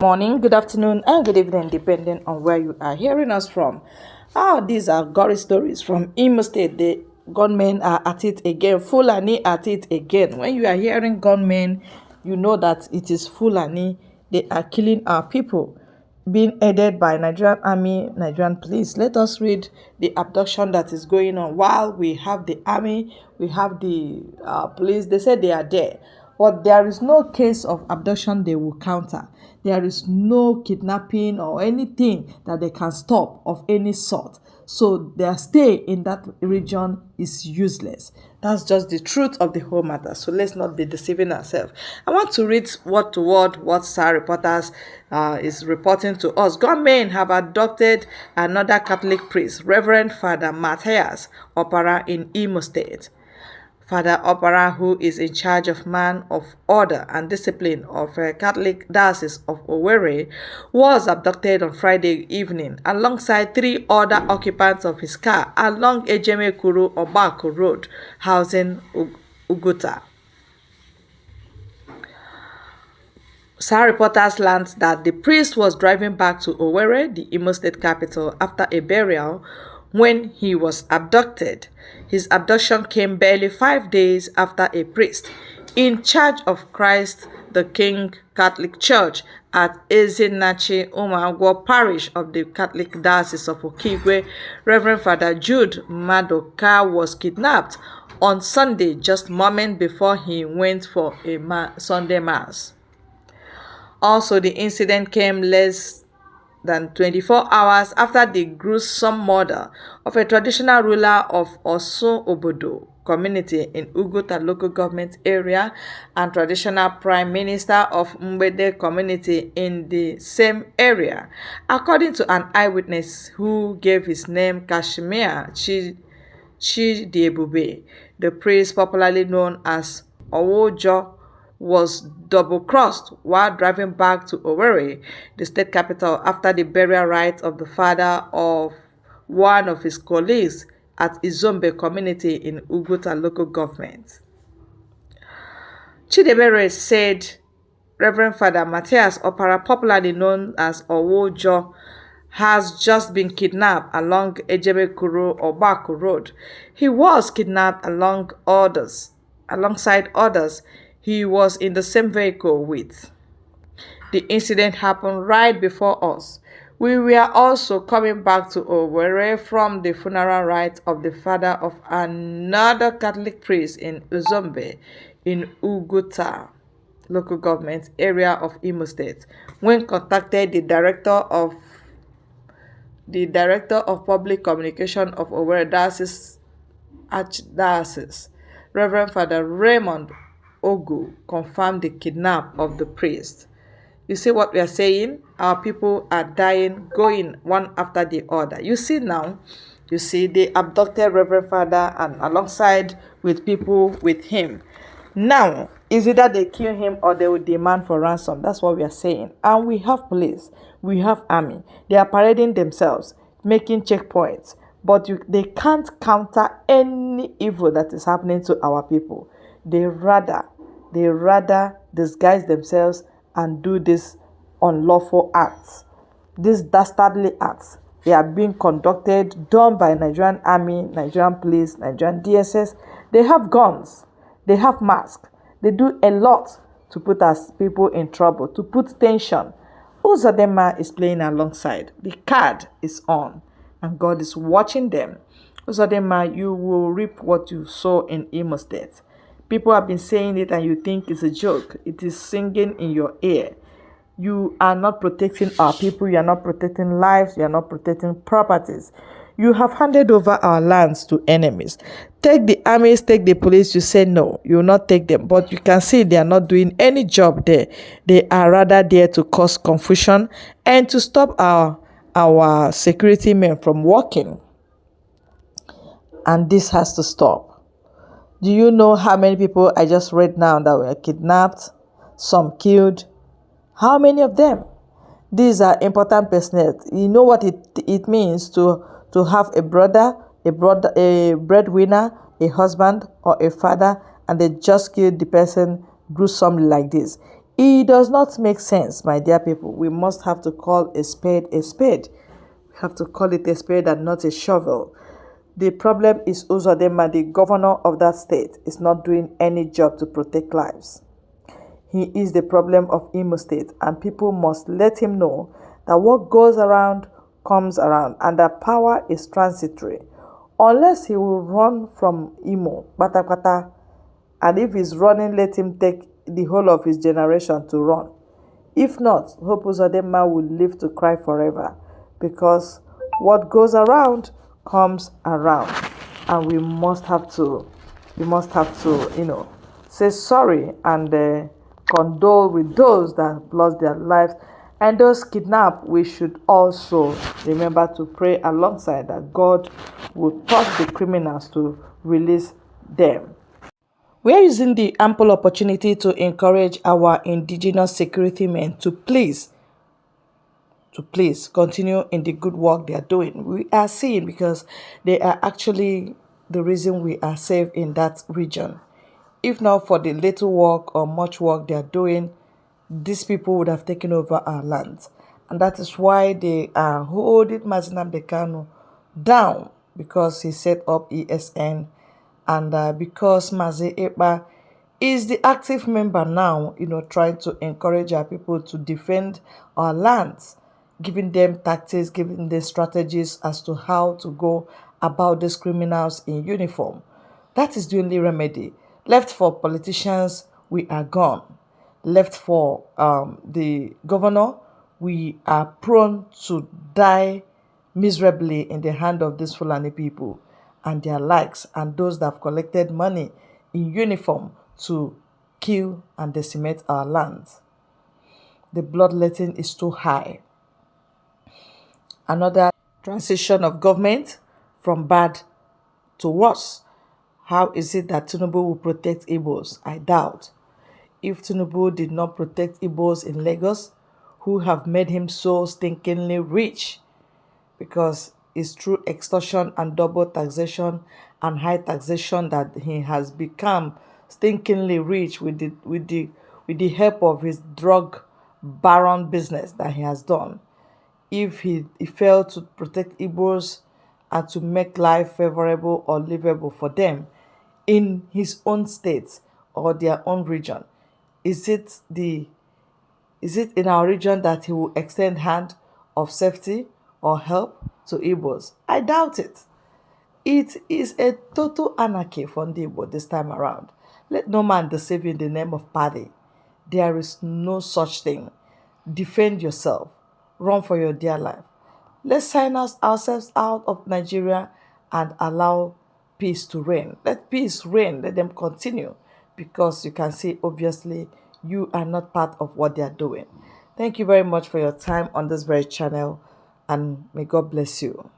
Morning, good afternoon, and good evening, depending on where you are hearing us from. These are gory stories from Imo State. The gunmen are at it again. Fulani at it again. When you are hearing gunmen, you know that it is Fulani. They are killing our people, being aided by Nigerian Army, Nigerian police. Let us read the abduction that is going on. While we have the army, we have the police. They say they are there. But there is no case of abduction they will counter. There is no kidnapping or anything that they can stop of any sort. So their stay in that region is useless. That's just the truth of the whole matter. So let's not be deceiving ourselves. I want to read word to word what Star Reporters is reporting to us. Gunmen have adopted another Catholic priest, Reverend Father Matthias Opara in Imo State. Father Opara, who is in charge of man of order and discipline of a Catholic Diocese of Owerri, was abducted on Friday evening alongside 3 other occupants of his car along Ejemekuru Obako Road, housing Uguta. Star Reporters learned that the priest was driving back to Owerri, the Imo State capital, after a burial when he was abducted. His abduction came barely 5 days after a priest in charge of Christ the King Catholic Church at Ezinachi Umagwo Parish of the Catholic Diocese of Okigwe, Reverend Father Jude Madoka, was kidnapped on Sunday, just moments before he went for a Sunday Mass. Also, the incident came less than 24 hours after the gruesome murder of a traditional ruler of Osun Obodo community in Uguta local government area and traditional prime minister of Mbede community in the same area, according to an eyewitness who gave his name Kashmir Chidiebube. The priest, popularly known as Owojo, was double-crossed while driving back to Owerri, the state capital, after the burial rites of the father of one of his colleagues at Izombe community in Uguta local government. Chidebere said Reverend Father Matthias Opara, popularly known as Owojo, has just been kidnapped along Ejemekuru Obako Road. He was kidnapped alongside others he was in the same vehicle with. The incident happened right before us. We were also coming back to Owerri from the funeral rites of the father of another Catholic priest in Uzombe in Uguta local government area of Imo State. When contacted, the director of public communication of Owerri Diocese Archdiocese, Reverend Father Raymond Ogu, confirmed the kidnap of the priest. You see what we are saying? Our people are dying, going one after the other. You see now, they abducted Reverend Father and alongside with people with him. Now, is it that they kill him or they will demand for ransom? That's what we are saying. And we have police, we have army. They are parading themselves, making checkpoints. But they can't counter any evil that is happening to our people. They rather disguise themselves and do these unlawful acts, these dastardly acts. They are being done by Nigerian Army, Nigerian Police, Nigerian DSS. They have guns, they have masks. They do a lot to put us people in trouble, to put tension. Uzodinma is playing alongside. The card is on, and God is watching them. Uzodinma, you will reap what you sow in Imo State. People have been saying it and you think it's a joke. It is singing in your ear. You are not protecting our people. You are not protecting lives. You are not protecting properties. You have handed over our lands to enemies. Take the armies, take the police. You say no, you will not take them. But you can see they are not doing any job there. They are rather there to cause confusion and to stop our security men from working. And this has to stop. Do you know how many people I just read now that were kidnapped, some killed? How many of them? These are important personnel. You know what it means to have a brother, a breadwinner, a husband, or a father, and they just killed the person gruesomely like this. It does not make sense, my dear people. We must have to call a spade a spade. We have to call it a spade and not a shovel. The problem is Uzodinma, the governor of that state, is not doing any job to protect lives. He is the problem of Imo State, and people must let him know that what goes around comes around, and that power is transitory. Unless he will run from Imo, kata, and if he's running, let him take the whole of his generation to run. If not, Hope Uzodinma will live to cry forever, because what goes around comes around, and we must have to, say sorry and condole with those that lost their lives, and those kidnapped. We should also remember to pray alongside that God will touch the criminals to release them. We are using the ample opportunity to encourage our indigenous security men to please continue in the good work they are doing. We are seeing, because they are actually the reason we are safe in that region. If not for the little work or much work they are doing, these people would have taken over our lands. And that is why they are holding Nnamdi Kanu down, because he set up ESN, and because Mazi Ekpa is the active member now, trying to encourage our people to defend our lands, giving them tactics, giving them strategies as to how to go about these criminals in uniform. That is the only remedy. Left for politicians, we are gone. Left for the governor, we are prone to die miserably in the hand of these Fulani people and their likes, and those that have collected money in uniform to kill and decimate our lands. The bloodletting is too high. Another transition of government from bad to worse. How is it that Tinubu will protect Igbos? I doubt. If Tinubu did not protect Igbos in Lagos, who have made him so stinkingly rich, because it's through extortion and double taxation and high taxation that he has become stinkingly rich with the help of his drug baron business that he has done. If he failed to protect Igbos and to make life favorable or livable for them in his own state or their own region, is it in our region that he will extend hand of safety or help to Igbos? I doubt it. It is a total anarchy for the Igbo this time around. Let no man deceive you in the name of party. There is no such thing. Defend yourself. Run for your dear life. Let's sign ourselves out of Nigeria and allow peace to reign. Let peace reign. Let them continue, because you can see, obviously, you are not part of what they are doing. Thank you very much for your time on this very channel, and may God bless you.